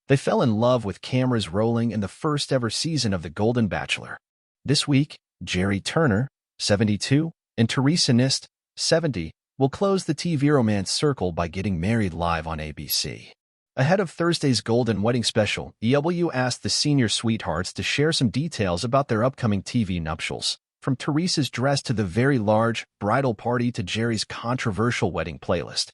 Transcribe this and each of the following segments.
They fell in love with cameras rolling in the first ever season of The Golden Bachelor. This week, Gerry Turner, 72, and Teresa Nist, 70, will close the TV romance circle by getting married live on ABC. Ahead of Thursday's Golden Wedding special, EW asked the senior sweethearts to share some details about their upcoming TV nuptials, from Teresa's dress to the very large bridal party to Gerry's controversial wedding playlist.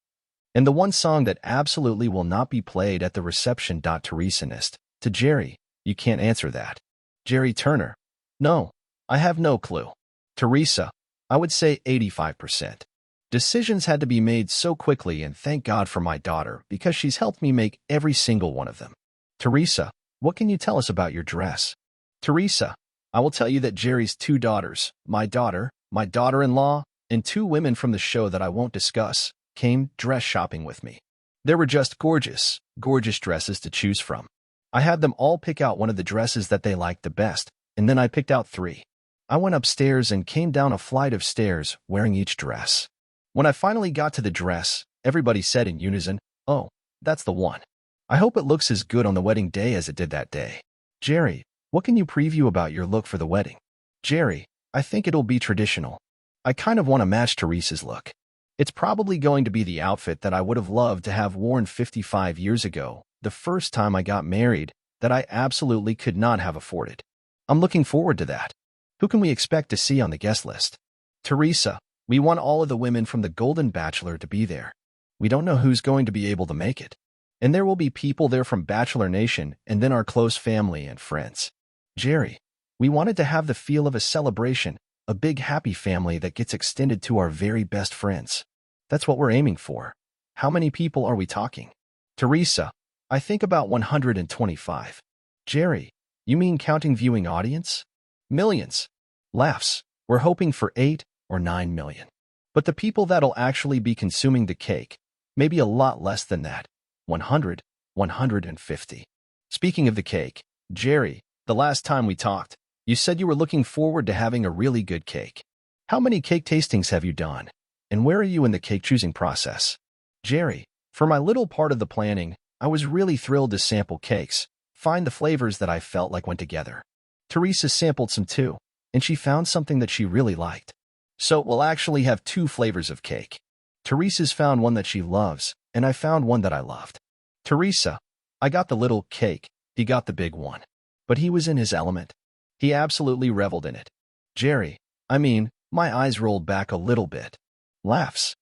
And the one song that absolutely will not be played at the reception. Teresa Nist, to Gerry, you can't answer that. Gerry Turner, no, I have no clue. Teresa, I would say 85%. Decisions had to be made so quickly, and thank God for my daughter because she's helped me make every single one of them. Teresa, what can you tell us about your dress? Teresa, I will tell you that Gerry's two daughters, my daughter-in-law, and two women from the show that I won't discuss, came dress shopping with me. There were just gorgeous dresses to choose from. I had them all pick out one of the dresses that they liked the best, and then I picked out three. I went upstairs and came down a flight of stairs wearing each dress. When I finally got to the dress, everybody said in unison, "Oh, that's the one. I hope it looks as good on the wedding day as it did that day." Gerry, what can you preview about your look for the wedding? Gerry, I think it'll be traditional. I kind of want to match Teresa's look. It's probably going to be the outfit that I would have loved to have worn 55 years ago, the first time I got married, that I absolutely could not have afforded. I'm looking forward to that. Who can we expect to see on the guest list? Teresa, we want all of the women from The Golden Bachelor to be there. We don't know who's going to be able to make it. And there will be people there from Bachelor Nation and then our close family and friends. Gerry, we wanted to have the feel of a celebration, a big happy family that gets extended to our very best friends. That's what we're aiming for. How many people are we talking? Teresa, I think about 125. Gerry, you mean counting viewing audience? Millions. Laughs. We're hoping for 8 or 9 million. But the people that'll actually be consuming the cake, maybe a lot less than that. 100, 150. Speaking of the cake, Gerry, the last time we talked, you said you were looking forward to having a really good cake. How many cake tastings have you done? And where are you in the cake choosing process? Gerry, for my little part of the planning, I was really thrilled to sample cakes, find the flavors that I felt like went together. Teresa sampled some too, and she found something that she really liked. So we'll actually have 2 flavors of cake. Teresa's found one that she loves, and I found one that I loved. Teresa, I got the little cake, he got the big one. But he was in his element. He absolutely reveled in it. Gerry, I mean, my eyes rolled back a little bit. Laughs.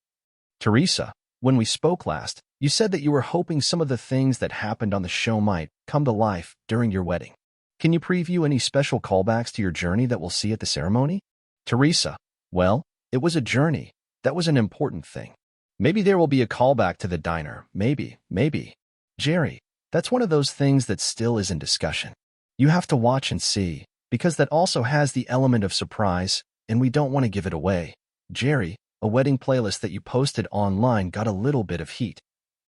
Teresa, when we spoke last, you said that you were hoping some of the things that happened on the show might come to life during your wedding. Can you preview any special callbacks to your journey that we'll see at the ceremony? Teresa, well, it was a journey. That was an important thing. Maybe there will be a callback to the diner. Maybe. Gerry, that's one of those things that still is in discussion. You have to watch and see, because that also has the element of surprise, and we don't want to give it away. Gerry, a wedding playlist that you posted online got a little bit of heat.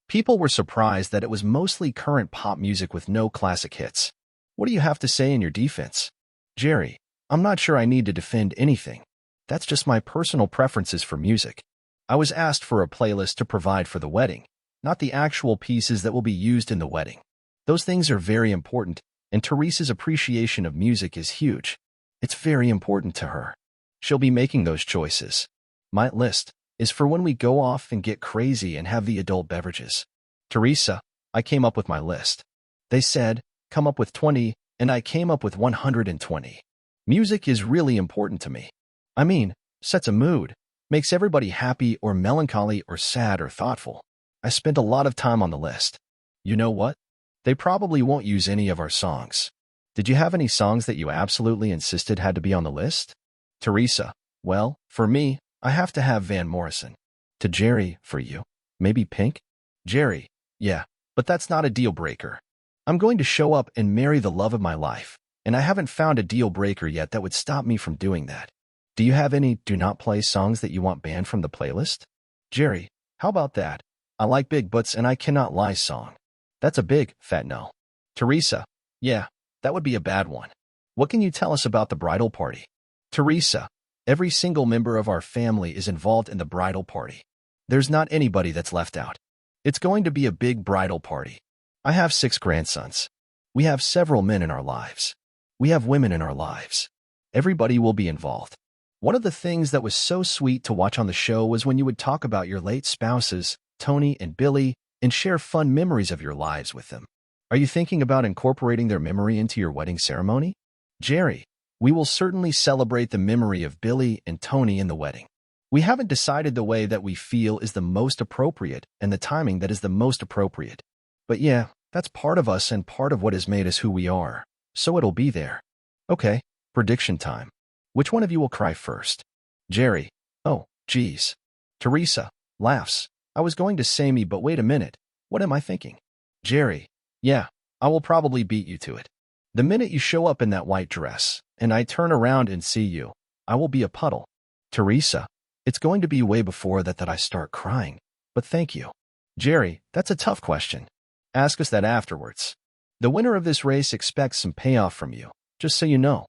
People were surprised that it was mostly current pop music with no classic hits. What do you have to say in your defense? Gerry, I'm not sure I need to defend anything. That's just my personal preferences for music. I was asked for a playlist to provide for the wedding, not the actual pieces that will be used in the wedding. Those things are very important, and Teresa's appreciation of music is huge. It's very important to her. She'll be making those choices. My list is for when we go off and get crazy and have the adult beverages. Teresa, I came up with my list. They said, come up with 20, and I came up with 120. Music is really important to me. I mean, sets a mood, makes everybody happy or melancholy or sad or thoughtful. I spent a lot of time on the list. You know what? They probably won't use any of our songs. Did you have any songs that you absolutely insisted had to be on the list? Teresa, well, for me, I have to have Van Morrison. To Gerry, for you, maybe Pink? Gerry, yeah, but that's not a deal breaker. I'm going to show up and marry the love of my life, and I haven't found a deal breaker yet that would stop me from doing that. Do you have any do not play songs that you want banned from the playlist? Gerry, how about that? I like Big Butts and I Cannot Lie song. That's a big, fat no. Teresa, yeah, that would be a bad one. What can you tell us about the bridal party? Teresa, every single member of our family is involved in the bridal party. There's not anybody that's left out. It's going to be a big bridal party. I have 6 grandsons. We have several men in our lives. We have women in our lives. Everybody will be involved. One of the things that was so sweet to watch on the show was when you would talk about your late spouses, Tony and Billy, and share fun memories of your lives with them. Are you thinking about incorporating their memory into your wedding ceremony? Gerry, we will certainly celebrate the memory of Billy and Tony in the wedding. We haven't decided the way that we feel is the most appropriate and the timing that is the most appropriate. But yeah, that's part of us and part of what has made us who we are. So it'll be there. Okay, prediction time. Which one of you will cry first? Gerry. Oh, geez. Teresa. Laughs. I was going to say me, but wait a minute. What am I thinking? Gerry. Yeah, I will probably beat you to it. The minute you show up in that white dress, and I turn around and see you, I will be a puddle. Teresa. It's going to be way before that I start crying, but thank you. Gerry, that's a tough question. Ask us that afterwards. The winner of this race expects some payoff from you, just so you know.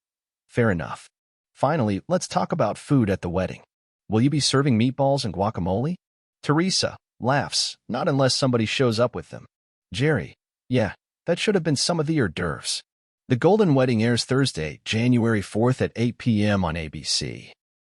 Fair enough. Finally, let's talk about food at the wedding. Will you be serving meatballs and guacamole? Teresa. Laughs. Not unless somebody shows up with them. Gerry. Yeah, that should have been some of the hors d'oeuvres. The Golden Wedding airs Thursday, January 4th at 8 p.m. on ABC.